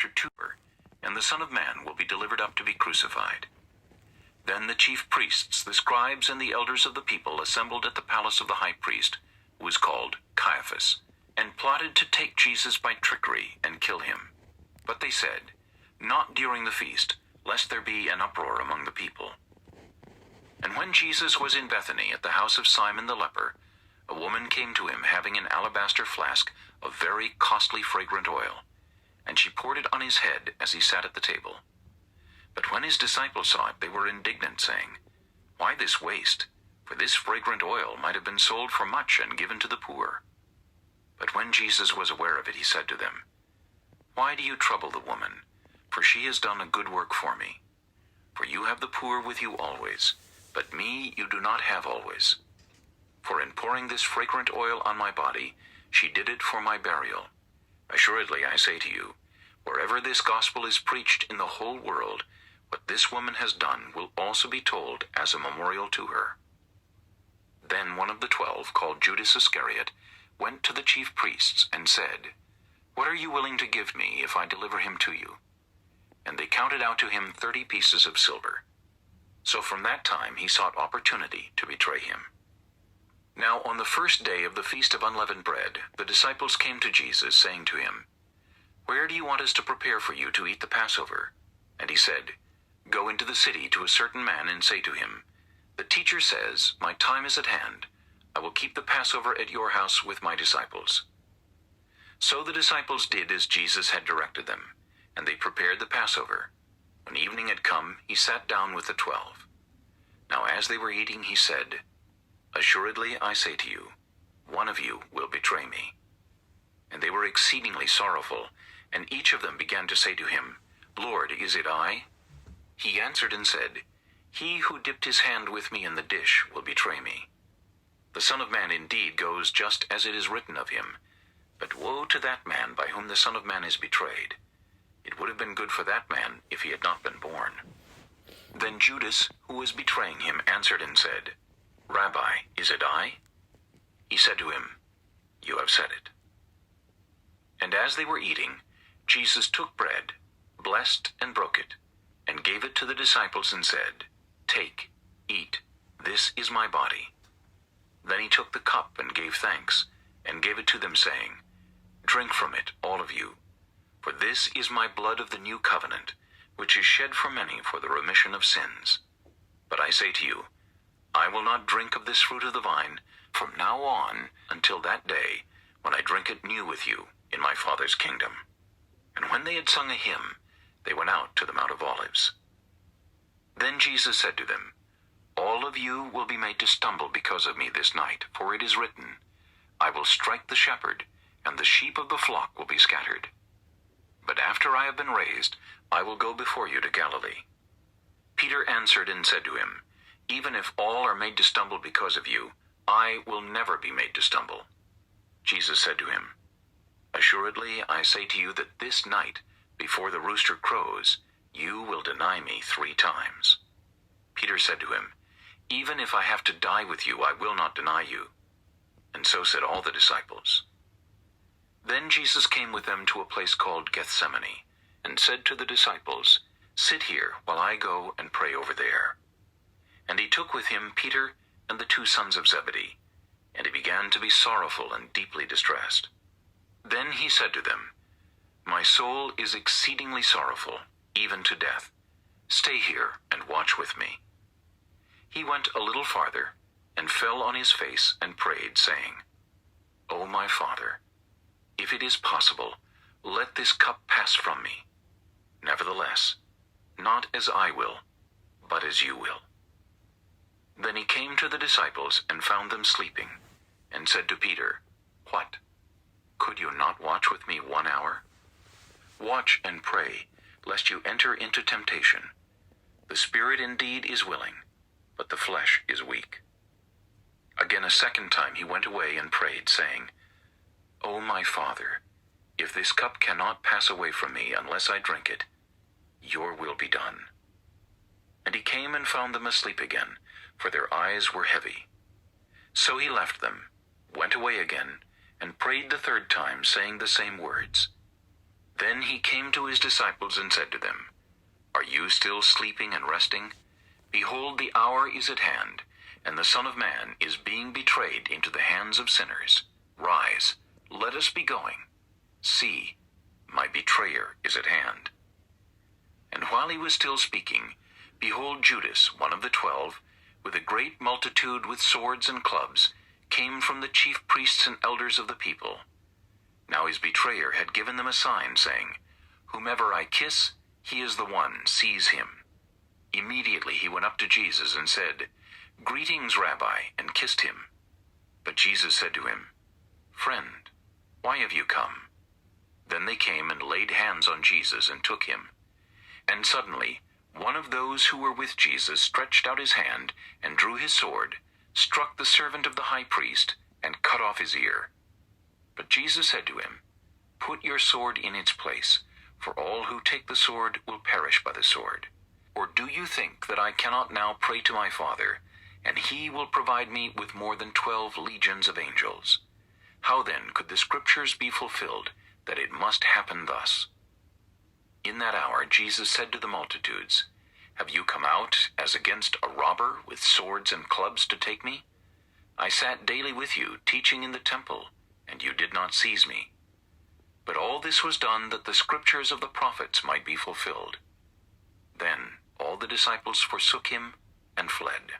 chapter 2, and the Son of Man will be delivered up to be crucified. Then the chief priests, the scribes, and the elders of the people assembled at the palace of the high priest, who was called Caiaphas, and plotted to take Jesus by trickery and kill him. But they said, "Not during the feast, lest there be an uproar among the people." And when Jesus was in Bethany at the house of Simon the leper, a woman came to him having an alabaster flask of very costly fragrant oil, and she poured it on his head as he sat at the table. But when his disciples saw it, they were indignant, saying, "Why this waste? For this fragrant oil might have been sold for much and given to the poor." But when Jesus was aware of it, he said to them, "Why do you trouble the woman? For she has done a good work for me. For you have the poor with you always, but me you do not have always. For in pouring this fragrant oil on my body, she did it for my burial. Assuredly I say to you, wherever this gospel is preached in the whole world, what this woman has done will also be told as a memorial to her." Then one of the 12, called Judas Iscariot, went to the chief priests and said, "What are you willing to give me if I deliver him to you?" And they counted out to him 30 pieces of silver. So from that time he sought opportunity to betray him. Now on the first day of the Feast of Unleavened Bread, the disciples came to Jesus, saying to him, "Where do you want us to prepare for you to eat the Passover?" And he said, "Go into the city to a certain man and say to him, 'The teacher says, my time is at hand. I will keep the Passover at your house with my disciples.'" So the disciples did as Jesus had directed them, and they prepared the Passover. When evening had come, he sat down with the 12. Now as they were eating, he said, "Assuredly I say to you, one of you will betray me." And they were exceedingly sorrowful, and each of them began to say to him, "Lord, is it I?" He answered and said, "He who dipped his hand with me in the dish will betray me. The Son of Man indeed goes just as it is written of him, but woe to that man by whom the Son of Man is betrayed. It would have been good for that man if he had not been born." Then Judas, who was betraying him, answered and said, "Rabbi, is it I?" He said to him, "You have said it." And as they were eating, Jesus took bread, blessed and broke it, and gave it to the disciples and said, "Take, eat, this is my body." Then he took the cup and gave thanks, and gave it to them, saying, "Drink from it, all of you, for this is my blood of the new covenant, which is shed for many for the remission of sins. But I say to you, I will not drink of this fruit of the vine from now on until that day when I drink it new with you in my Father's kingdom." And when they had sung a hymn, they went out to the Mount of Olives. Then Jesus said to them, "All of you will be made to stumble because of me this night, for it is written, I will strike the shepherd, and the sheep of the flock will be scattered. But after I have been raised, I will go before you to Galilee." Peter answered and said to him, "Even if all are made to stumble because of you, I will never be made to stumble." Jesus said to him, "Assuredly I say to you that this night, before the rooster crows, you will deny me 3 times. Peter said to him, "Even if I have to die with you, I will not deny you." And so said all the disciples. Then Jesus came with them to a place called Gethsemane, and said to the disciples, "Sit here while I go and pray over there." And he took with him Peter and the 2 sons of Zebedee, and he began to be sorrowful and deeply distressed. Then he said to them, "My soul is exceedingly sorrowful, even to death. Stay here and watch with me." He went a little farther, and fell on his face and prayed, saying, "O my Father, if it is possible, let this cup pass from me. Nevertheless, not as I will, but as you will." Then he came to the disciples and found them sleeping, and said to Peter, "What? Could you not watch with me 1 hour? Watch and pray, lest you enter into temptation. The spirit indeed is willing, but the flesh is weak." Again a second time he went away and prayed, saying, "O my Father, if this cup cannot pass away from me unless I drink it, your will be done." And he came and found them asleep again, for their eyes were heavy. So he left them, went away again, and prayed the 3rd time, saying the same words. Then he came to his disciples and said to them, Are you still sleeping and resting? Behold, the hour is at hand, and the Son of Man is being betrayed into the hands of sinners. Rise, let us be going. See, my betrayer is at hand. And while he was still speaking, behold, Judas, one of the 12, with a great multitude with swords and clubs, came from the chief priests and elders of the people. Now his betrayer had given them a sign, saying, Whomever I kiss, he is the one, seize him. Immediately he went up to Jesus and said, Greetings, Rabbi, and kissed him. But Jesus said to him, Friend, why have you come? Then they came and laid hands on Jesus and took him. And suddenly one of those who were with Jesus stretched out his hand and drew his sword, struck the servant of the high priest, and cut off his ear. But Jesus said to him, Put your sword in its place, for all who take the sword will perish by the sword. Or do you think that I cannot now pray to my Father, and he will provide me with more than 12 legions of angels? How then could the Scriptures be fulfilled, that it must happen thus? In that hour Jesus said to the multitudes, Have you come out as against a robber with swords and clubs to take me? I sat daily with you, teaching in the temple, and you did not seize me. But all this was done that the Scriptures of the prophets might be fulfilled. Then all the disciples forsook him and fled.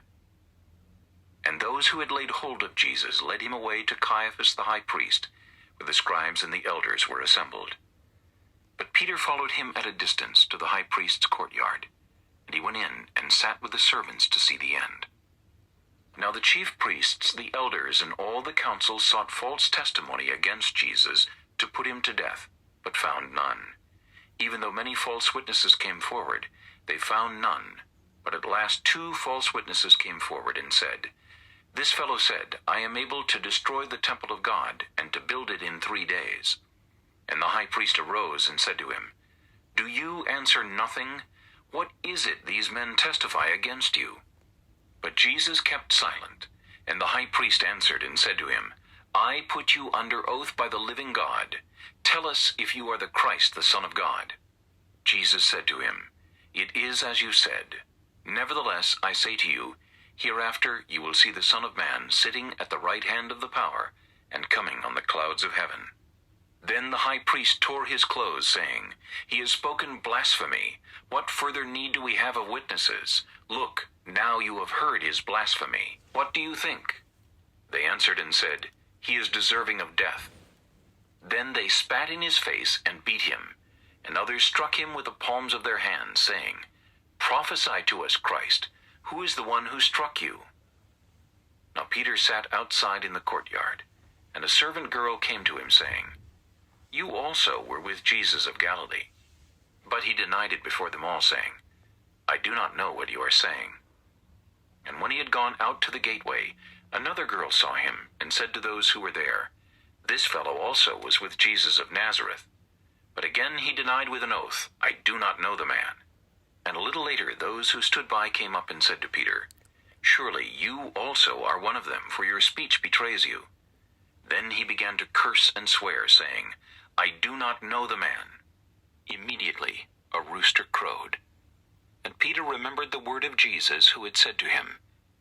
And those who had laid hold of Jesus led him away to Caiaphas the high priest, where the scribes and the elders were assembled. But Peter followed him at a distance to the high priest's courtyard, and he went in and sat with the servants to see the end. Now the chief priests, the elders, and all the council sought false testimony against Jesus to put him to death, but found none. Even though many false witnesses came forward, they found none. But at last 2 false witnesses came forward and said, This fellow said, I am able to destroy the temple of God and to build it in 3 days. And the high priest arose and said to him, Do you answer nothing? What is it these men testify against you? But Jesus kept silent, and the high priest answered and said to him, I put you under oath by the living God. Tell us if you are the Christ, the Son of God. Jesus said to him, It is as you said. Nevertheless, I say to you, hereafter you will see the Son of Man sitting at the right hand of the power, and coming on the clouds of heaven. Then the high priest tore his clothes, saying, He has spoken blasphemy. What further need do we have of witnesses? Look, now you have heard his blasphemy. What do you think? They answered and said, He is deserving of death. Then they spat in his face and beat him, and others struck him with the palms of their hands, saying, Prophesy to us, Christ. Who is the one who struck you? Now Peter sat outside in the courtyard, and a servant girl came to him, saying, You also were with Jesus of Galilee. But he denied it before them all, saying, I do not know what you are saying. And when he had gone out to the gateway, another girl saw him, and said to those who were there, This fellow also was with Jesus of Nazareth. But again he denied with an oath, I do not know the man. And a little later those who stood by came up and said to Peter, Surely you also are one of them, for your speech betrays you. Then he began to curse and swear, saying, I do not know the man. Immediately a rooster crowed. And Peter remembered the word of Jesus, who had said to him,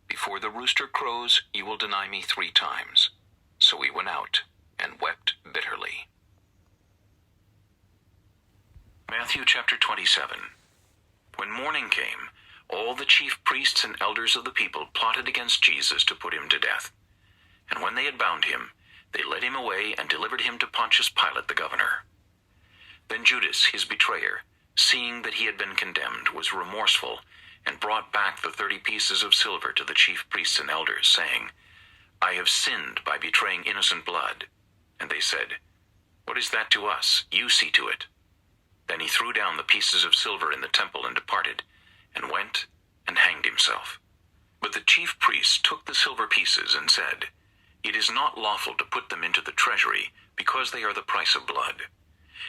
Before the rooster crows, you will deny me 3 times. So he went out and wept bitterly. Matthew chapter 27. When morning came, all the chief priests and elders of the people plotted against Jesus to put him to death. And when they had bound him, they led him away and delivered him to Pontius Pilate the governor. Then Judas, his betrayer, seeing that he had been condemned, was remorseful, and brought back the 30 pieces of silver to the chief priests and elders, saying, I have sinned by betraying innocent blood. And they said, What is that to us? You see to it. Then he threw down the pieces of silver in the temple and departed, and went and hanged himself. But the chief priests took the silver pieces and said, It is not lawful to put them into the treasury, because they are the price of blood.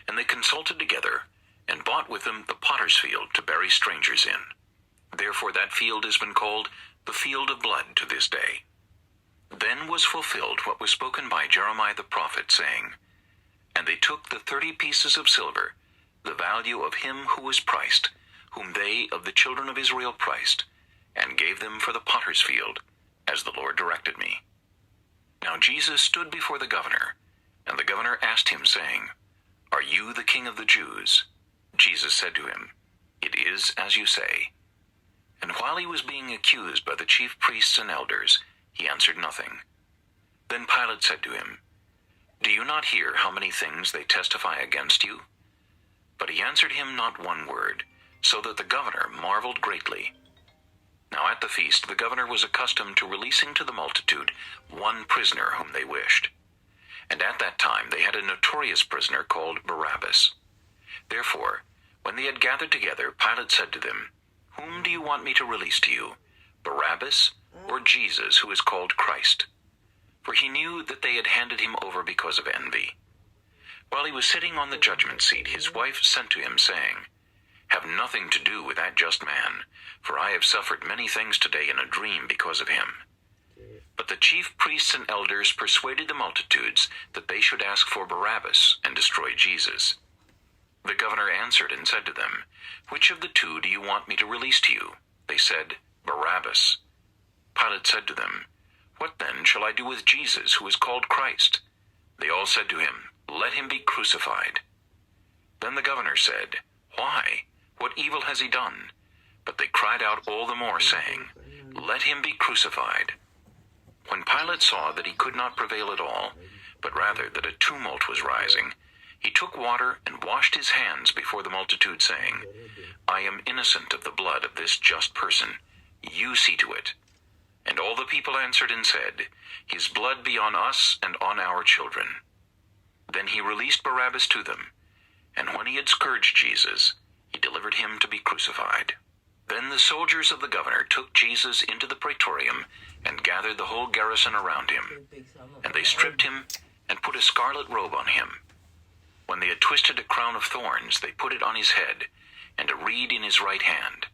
And they consulted together, and bought with them the potter's field to bury strangers in. Therefore that field has been called the field of blood to this day. Then was fulfilled what was spoken by Jeremiah the prophet, saying, And they took the 30 pieces of silver, the value of him who was priced, whom they of the children of Israel priced, and gave them for the potter's field, as the Lord directed me. Now Jesus stood before the governor, and the governor asked him, saying, Are you the king of the Jews? Jesus said to him, It is as you say. And while he was being accused by the chief priests and elders, he answered nothing. Then Pilate said to him, Do you not hear how many things they testify against you? But he answered him not one word, so that the governor marveled greatly. Now at the feast the governor was accustomed to releasing to the multitude one prisoner whom they wished. And at that time they had a notorious prisoner called Barabbas. Therefore, when they had gathered together, Pilate said to them, Whom do you want me to release to you, Barabbas or Jesus, who is called Christ? For he knew that they had handed him over because of envy. While he was sitting on the judgment seat, his wife sent to him, saying, Have nothing to do with that just man, for I have suffered many things today in a dream because of him. But the chief priests and elders persuaded the multitudes that they should ask for Barabbas and destroy Jesus. The governor answered and said to them, Which of the two do you want me to release to you? They said, Barabbas. Pilate said to them, What then shall I do with Jesus, who is called Christ? They all said to him, Let him be crucified. Then the governor said, Why? What evil has he done? But they cried out all the more, saying, Let him be crucified. When Pilate saw that he could not prevail at all, but rather that a tumult was rising, he took water and washed his hands before the multitude, saying, I am innocent of the blood of this just person. You see to it. And all the people answered and said, His blood be on us and on our children. Then he released Barabbas to them, and when he had scourged Jesus, he delivered him to be crucified. Then the soldiers of the governor took Jesus into the praetorium and gathered the whole garrison around him. And they stripped him and put a scarlet robe on him. When they had twisted a crown of thorns, they put it on his head, and a reed in his right hand.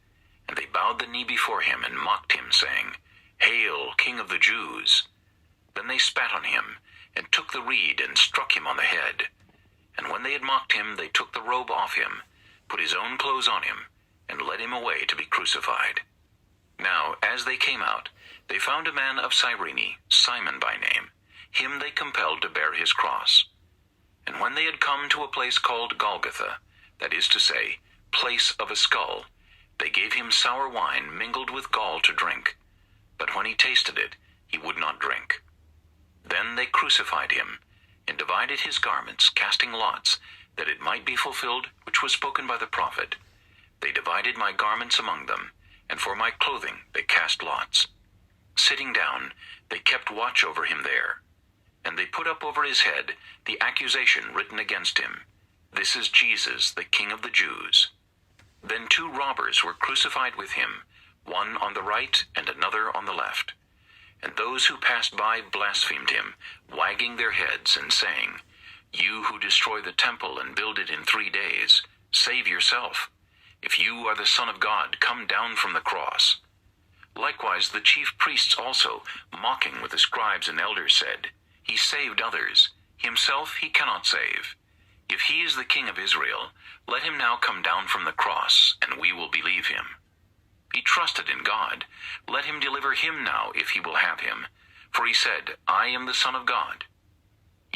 And they bowed the knee before him and mocked him, saying, Hail, King of the Jews! Then they spat on him, and took the reed and struck him on the head. And when they had mocked him, they took the robe off him, put his own clothes on him, and led him away to be crucified. Now, as they came out, they found a man of Cyrene, Simon by name. Him they compelled to bear his cross. And when they had come to a place called Golgotha, that is to say, place of a skull, they gave him sour wine mingled with gall to drink. But when he tasted it, he would not drink. Then they crucified him, and divided his garments, casting lots, that it might be fulfilled which was spoken by the prophet. They divided my garments among them, and for my clothing they cast lots. Sitting down, they kept watch over him there. And they put up over his head the accusation written against him, This is Jesus, the King of the Jews. Then 2 robbers were crucified with him, one on the right and another on the left. And those who passed by blasphemed him, wagging their heads and saying, You who destroy the temple and build it in 3 days, save yourself. If you are the Son of God, come down from the cross. Likewise the chief priests also, mocking with the scribes and elders, said, He saved others. Himself he cannot save. If he is the King of Israel, let him now come down from the cross, and we will believe him. He trusted in God. Let him deliver him now, if he will have him. For he said, I am the Son of God.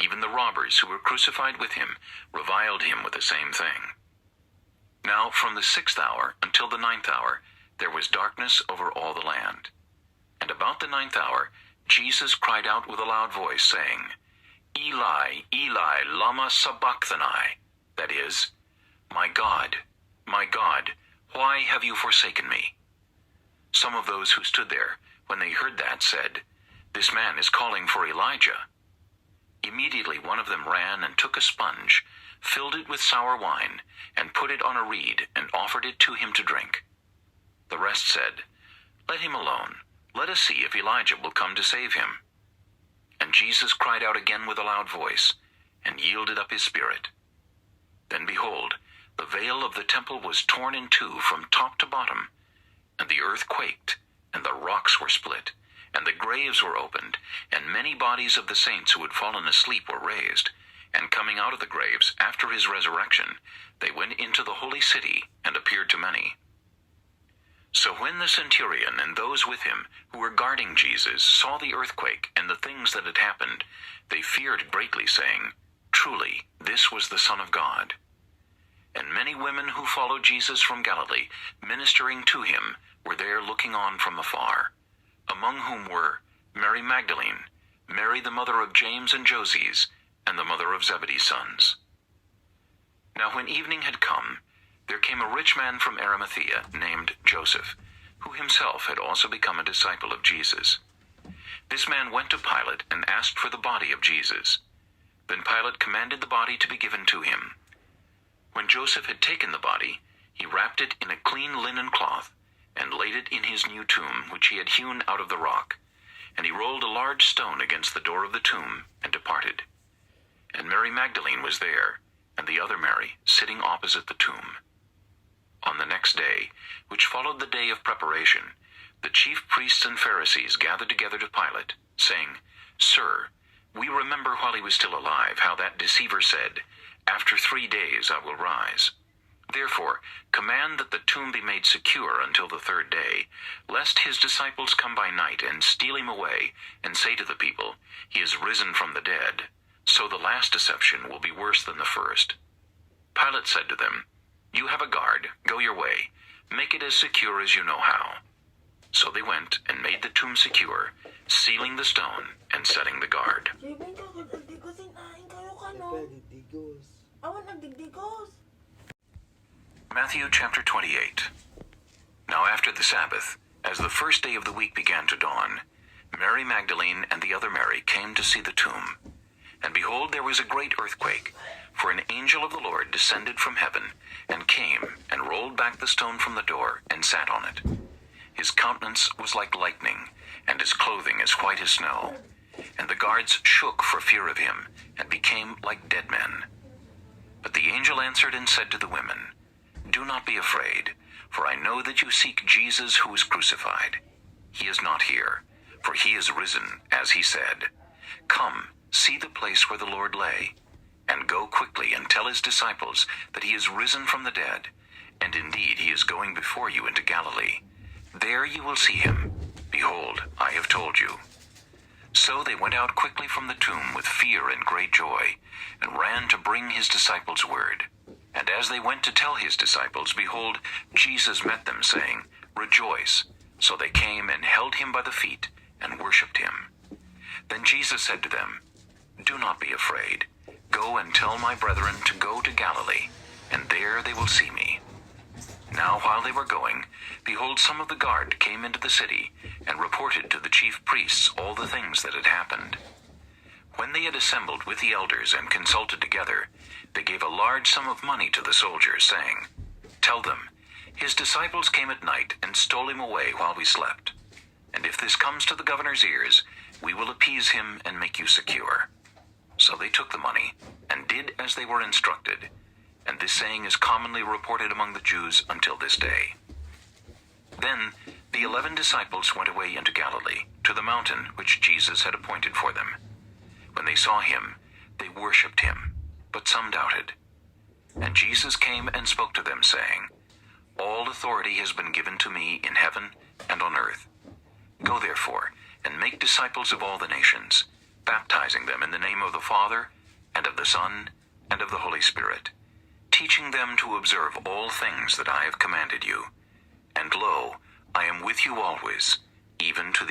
Even the robbers who were crucified with him reviled him with the same thing. Now from the 6th hour until the 9th hour, there was darkness over all the land. And about the 9th hour, Jesus cried out with a loud voice, saying, Eli, Eli, lama sabachthani, that is, my God, why have you forsaken me? Some of those who stood there, when they heard that, said, This man is calling for Elijah. Immediately one of them ran and took a sponge, filled it with sour wine, and put it on a reed, and offered it to him to drink. The rest said, Let him alone. Let us see if Elijah will come to save him. And Jesus cried out again with a loud voice, and yielded up his spirit. Then behold, the veil of the temple was torn in 2 from top to bottom, and the earth quaked, and the rocks were split, and the graves were opened, and many bodies of the saints who had fallen asleep were raised. And coming out of the graves after his resurrection, they went into the holy city and appeared to many. So when the centurion and those with him who were guarding Jesus saw the earthquake and the things that had happened, they feared greatly, saying, "Truly, this was the Son of God." And many women who followed Jesus from Galilee, ministering to him, were there looking on from afar, among whom were Mary Magdalene, Mary the mother of James and Joses, and the mother of Zebedee's sons. Now when evening had come, there came a rich man from Arimathea named Joseph, who himself had also become a disciple of Jesus. This man went to Pilate and asked for the body of Jesus. Then Pilate commanded the body to be given to him. When Joseph had taken the body, he wrapped it in a clean linen cloth, and laid it in his new tomb, which he had hewn out of the rock. And he rolled a large stone against the door of the tomb, and departed. And Mary Magdalene was there, and the other Mary, sitting opposite the tomb. On the next day, which followed the day of preparation, the chief priests and Pharisees gathered together to Pilate, saying, "Sir, we remember while he was still alive how that deceiver said, 'After 3 days I will rise.' Therefore, command that the tomb be made secure until the 3rd day, lest his disciples come by night and steal him away, and say to the people, 'He is risen from the dead.' So the last deception will be worse than the first." Pilate said to them, "You have a guard, go your way, make it as secure as you know how." So they went and made the tomb secure, sealing the stone and setting the guard. Matthew chapter 28. Now after the Sabbath, as the first day of the week began to dawn, Mary Magdalene and the other Mary came to see the tomb. And behold, there was a great earthquake, for an angel of the Lord descended from heaven, and came, and rolled back the stone from the door, and sat on it. His countenance was like lightning, and his clothing as white as snow. And the guards shook for fear of him, and became like dead men. But the angel answered and said to the women, "Do not be afraid, for I know that you seek Jesus who was crucified. He is not here, for he is risen, as he said. Come, see the place where the Lord lay, and go quickly and tell his disciples that he is risen from the dead, and indeed he is going before you into Galilee. There you will see him. Behold, I have told you." So they went out quickly from the tomb with fear and great joy, and ran to bring his disciples word. And as they went to tell his disciples, behold, Jesus met them, saying, "Rejoice." So they came and held him by the feet, and worshipped him. Then Jesus said to them, "Do not be afraid. Go and tell my brethren to go to Galilee, and there they will see me." Now while they were going, behold, some of the guard came into the city, and reported to the chief priests all the things that had happened. When they had assembled with the elders and consulted together, they gave a large sum of money to the soldiers, saying, "Tell them, his disciples came at night and stole him away while we slept. And if this comes to the governor's ears, we will appease him and make you secure." So they took the money, and did as they were instructed. And this saying is commonly reported among the Jews until this day. Then the 11 disciples went away into Galilee, to the mountain which Jesus had appointed for them. When they saw him, they worshipped him, but some doubted. And Jesus came and spoke to them, saying, "All authority has been given to me in heaven and on earth. Go therefore, and make disciples of all the nations, baptizing them in the name of the Father, and of the Son, and of the Holy Spirit, teaching them to observe all things that I have commanded you. And lo, I am with you always, even to